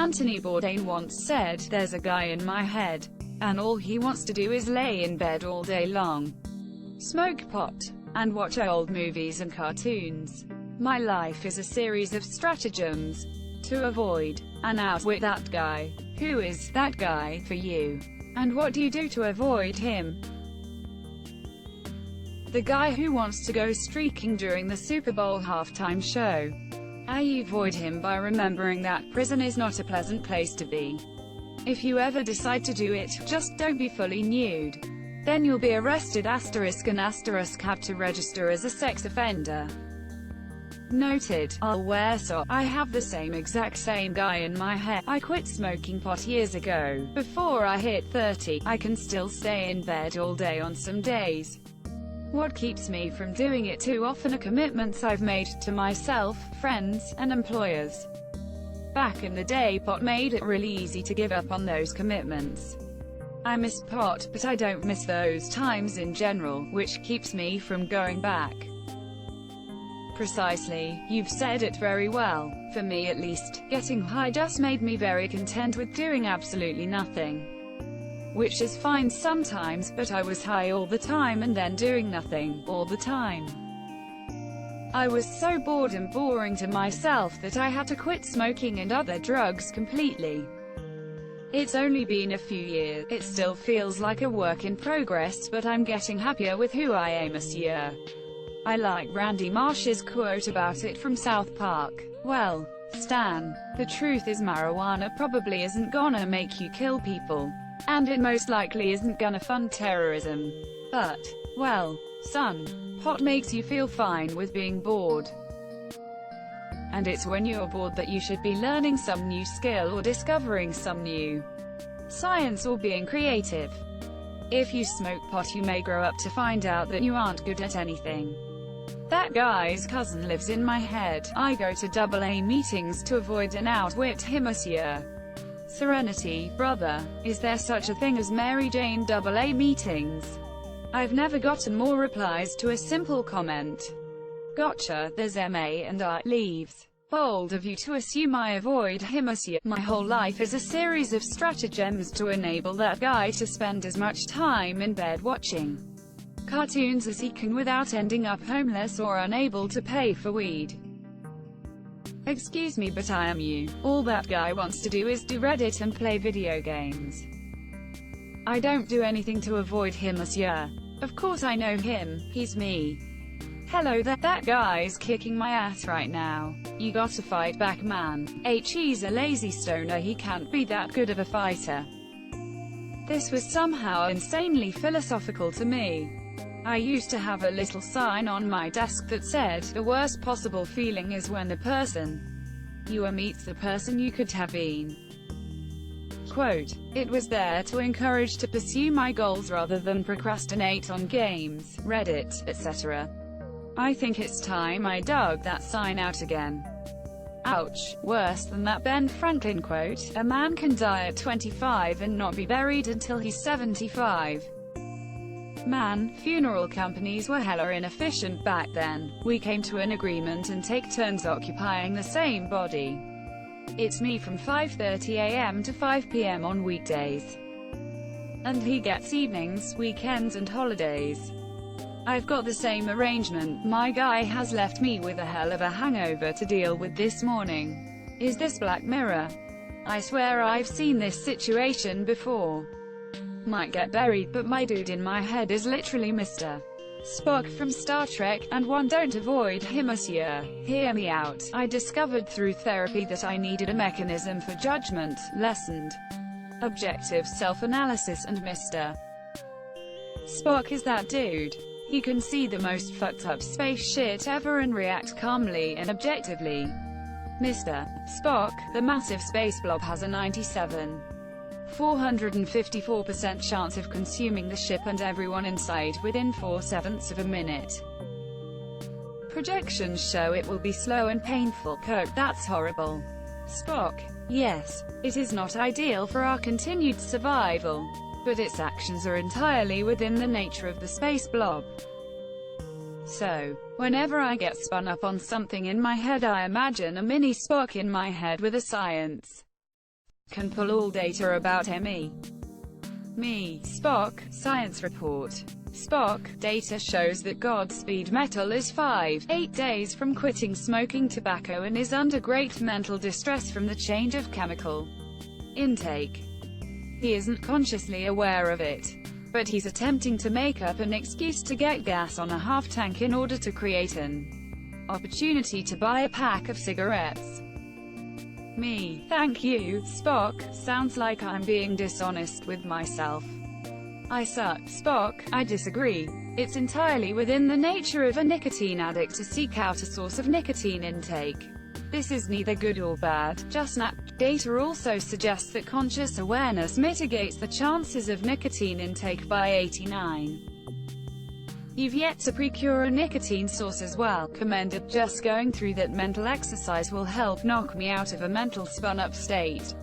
Anthony Bourdain once said, "There's a guy in my head, and all he wants to do is lay in bed all day long, smoke pot, and watch old movies and cartoons. My life is a series of stratagems to avoid and outwit that guy." Who is that guy for you? And what do you do to avoid him? The guy who wants to go streaking during the Super Bowl halftime show. I avoid him by remembering that prison is not a pleasant place to be. If you ever decide to do it, just don't be fully nude. Then you'll be arrested *** and *** have to register as a sex offender. Noted. I'll wear socks. I have the exact same guy in my head. I quit smoking pot years ago. Before I hit 30, I can still stay in bed all day on some days. What keeps me from doing it too often are commitments I've made to myself, friends, and employers. Back in the day, pot made it really easy to give up on those commitments. I miss pot, but I don't miss those times in general, which keeps me from going back. Precisely, you've said it very well. For me at least, getting high just made me very content with doing absolutely nothing. Which is fine sometimes, but I was high all the time and then doing nothing, all the time. I was so bored and boring to myself that I had to quit smoking and other drugs completely. It's only been a few years. It still feels like a work in progress, but I'm getting happier with who I am this year. I like Randy Marsh's quote about it from South Park. "Well, Stan, the truth is marijuana probably isn't gonna make you kill people. And it most likely isn't gonna fund terrorism. But, well, son, pot makes you feel fine with being bored. And it's when you're bored that you should be learning some new skill or discovering some new science or being creative. If you smoke pot, you may grow up to find out that you aren't good at anything. That guy's cousin lives in my head. I go to AA meetings to avoid and outwit him this year. Serenity, brother. Is there such a thing as Mary Jane AA meetings? I've never gotten more replies to a simple comment. Gotcha, there's MA and I. Leaves. Bold of you to assume I avoid him this year. My whole life is a series of stratagems to enable that guy to spend as much time in bed watching cartoons as he can without ending up homeless or unable to pay for weed. Excuse me, but I am you. All that guy wants to do is do Reddit and play video games. I don't do anything to avoid him this year. Of course I know him, he's me. Hello there, that guy's kicking my ass right now. You gotta fight back, man. He's a lazy stoner, he can't be that good of a fighter. This was somehow insanely philosophical to me. I used to have a little sign on my desk that said, "The worst possible feeling is when the person you are meets the person you could have been." Quote. It was there to encourage to pursue my goals rather than procrastinate on games, Reddit, etc. I think it's time I dug that sign out again. Ouch. Worse than that Ben Franklin quote, "A man can die at 25 and not be buried until he's 75. Man, funeral companies were hella inefficient back then. We came to an agreement and take turns occupying the same body. It's me from 5:30 a.m. to 5 p.m. on weekdays. And he gets evenings, weekends and holidays. I've got the same arrangement. My guy has left me with a hell of a hangover to deal with this morning. Is this Black Mirror? I swear I've seen this situation before. Might get buried, but my dude in my head is literally Mr. Spock from Star Trek, and one don't avoid him this year. Hear me out. I discovered through therapy that I needed a mechanism for judgment, lessened objective self-analysis, and Mr. Spock is that dude. He can see the most fucked up space shit ever and react calmly and objectively. Mr. Spock, the massive space blob, has a 97,454% chance of consuming the ship and everyone inside within 4/7 of a minute. Projections show it will be slow and painful. Kirk, that's horrible. Spock, yes, it is not ideal for our continued survival, but its actions are entirely within the nature of the space blob. So, whenever I get spun up on something in my head, I imagine a mini Spock in my head with a science Can pull all data about me. Spock, science report. Spock, data shows that Godspeed Metal is 5-8 days from quitting smoking tobacco and is under great mental distress from the change of chemical intake. He isn't consciously aware of it, but he's attempting to make up an excuse to get gas on a half-tank in order to create an opportunity to buy a pack of cigarettes. Thank you, Spock. Sounds like I'm being dishonest with myself. I suck. Spock, I disagree. It's entirely within the nature of a nicotine addict to seek out a source of nicotine intake. This is neither good or bad, just nap. Data also suggests that conscious awareness mitigates the chances of nicotine intake by 89. You've yet to procure a nicotine source as well. Commended. Just going through that mental exercise will help knock me out of a mental spun-up state.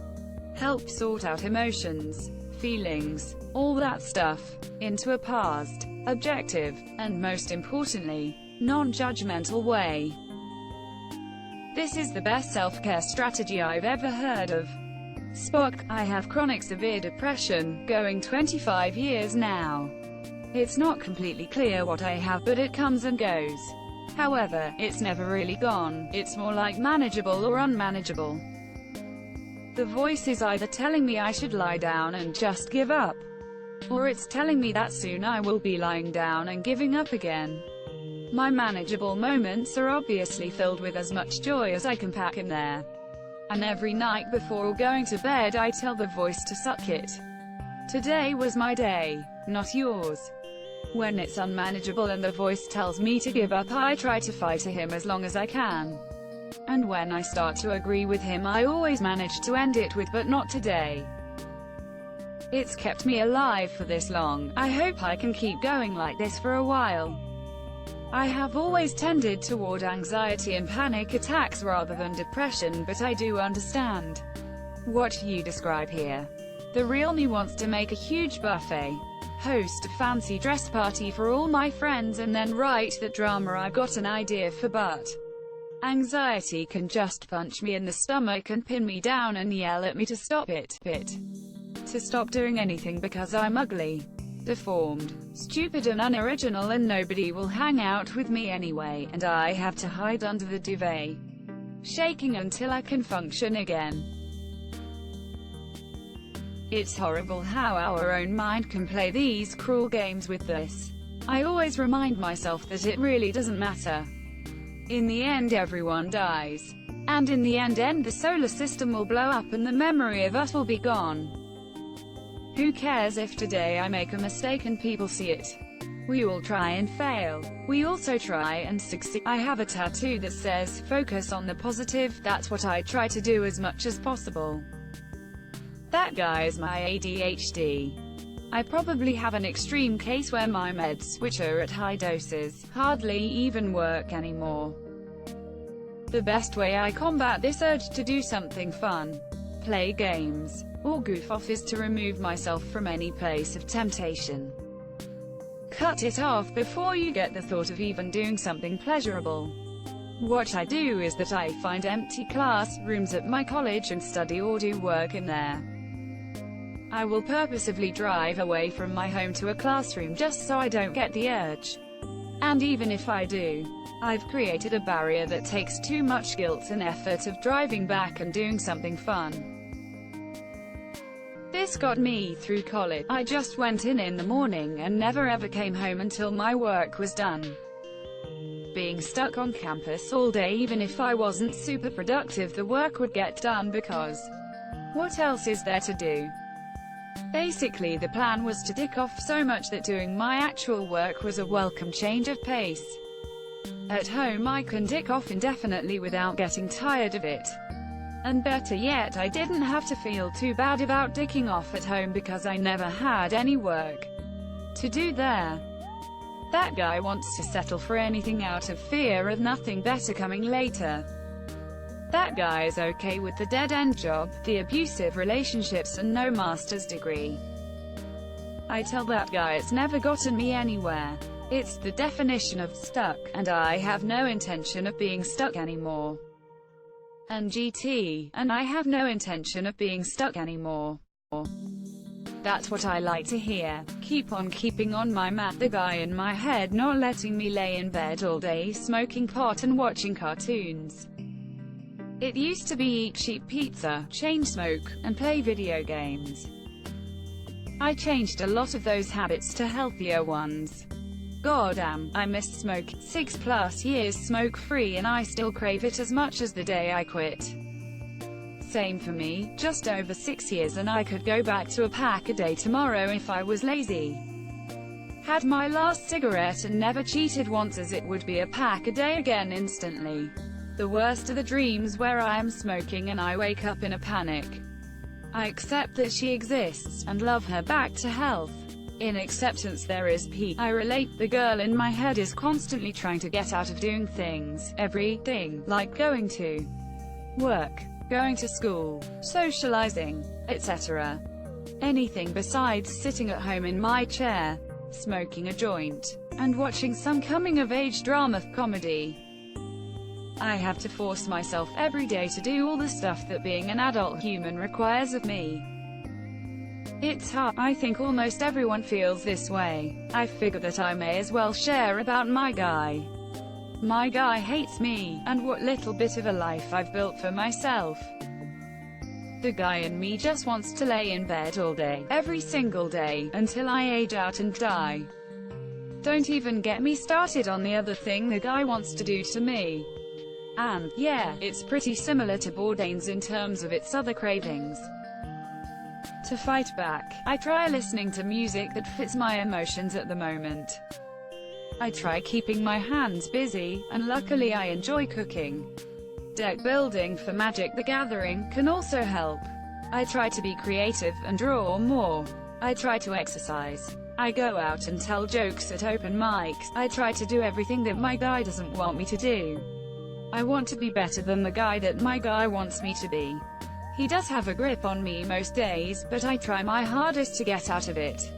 Help sort out emotions, feelings, all that stuff, into a paused, objective, and most importantly, non-judgmental way. This is the best self-care strategy I've ever heard of. Spock, I have chronic severe depression, going 25 years now. It's not completely clear what I have, but it comes and goes. However, it's never really gone. It's more like manageable or unmanageable. The voice is either telling me I should lie down and just give up, or it's telling me that soon I will be lying down and giving up again. My manageable moments are obviously filled with as much joy as I can pack in there. And every night before going to bed I tell the voice to suck it. Today was my day, not yours. When it's unmanageable and the voice tells me to give up, I try to fight him as long as I can. And when I start to agree with him, I always manage to end it with, but not today. It's kept me alive for this long. I hope I can keep going like this for a while. I have always tended toward anxiety and panic attacks rather than depression, but I do understand what you describe here. The real me wants to make a huge buffet, host a fancy dress party for all my friends, and then write that drama I've got an idea for, but anxiety can just punch me in the stomach and pin me down and yell at me to stop it. To stop doing anything because I'm ugly, deformed, stupid and unoriginal, and nobody will hang out with me anyway, and I have to hide under the duvet, shaking until I can function again. It's horrible how our own mind can play these cruel games with us. I always remind myself that it really doesn't matter. In the end everyone dies. And in the end the solar system will blow up and the memory of us will be gone. Who cares if today I make a mistake and people see it? We all try and fail. We also try and succeed. I have a tattoo that says, "Focus on the positive." That's what I try to do as much as possible. That guy is my ADHD. I probably have an extreme case where my meds, which are at high doses, hardly even work anymore. The best way I combat this urge to do something fun, play games, or goof off is to remove myself from any place of temptation. Cut it off before you get the thought of even doing something pleasurable. What I do is that I find empty classrooms at my college and study or do work in there. I will purposefully drive away from my home to a classroom just so I don't get the urge. And even if I do, I've created a barrier that takes too much guilt and effort of driving back and doing something fun. This got me through college. I just went in the morning and never ever came home until my work was done. Being stuck on campus all day, even if I wasn't super productive, the work would get done because what else is there to do? Basically the plan was to dick off so much that doing my actual work was a welcome change of pace. At home I can dick off indefinitely without getting tired of it. And better yet, I didn't have to feel too bad about dicking off at home because I never had any work to do there. That guy wants to settle for anything out of fear of nothing better coming later. That guy is okay with the dead-end job, the abusive relationships and no master's degree. I tell that guy it's never gotten me anywhere. It's the definition of stuck, and I have no intention of being stuck anymore. and GT, and I have no intention of being stuck anymore. That's what I like to hear. Keep on keeping on my mat. The guy in my head not letting me lay in bed all day smoking pot and watching cartoons. It used to be eat cheap pizza, chain smoke, and play video games. I changed a lot of those habits to healthier ones. Goddamn, I miss smoke. 6+ years smoke-free and I still crave it as much as the day I quit. Same for me, just over 6 years and I could go back to a pack a day tomorrow if I was lazy. Had my last cigarette and never cheated once, as it would be a pack a day again instantly. The worst are the dreams where I am smoking and I wake up in a panic. I accept that she exists, and love her back to health. In acceptance there is peace. I relate. The girl in my head is constantly trying to get out of doing things, everything, like going to work, going to school, socializing, etc. Anything besides sitting at home in my chair, smoking a joint, and watching some coming-of-age drama comedy. I have to force myself every day to do all the stuff that being an adult human requires of me. It's hard. I think almost everyone feels this way. I figure that I may as well share about my guy. My guy hates me, and what little bit of a life I've built for myself. The guy in me just wants to lay in bed all day, every single day, until I age out and die. Don't even get me started on the other thing the guy wants to do to me. And, yeah, it's pretty similar to Bourdain's in terms of its other cravings. To fight back, I try listening to music that fits my emotions at the moment. I try keeping my hands busy, and luckily I enjoy cooking. Deck building for Magic the Gathering can also help. I try to be creative and draw more. I try to exercise. I go out and tell jokes at open mics. I try to do everything that my guy doesn't want me to do. I want to be better than the guy that my guy wants me to be. He does have a grip on me most days, but I try my hardest to get out of it.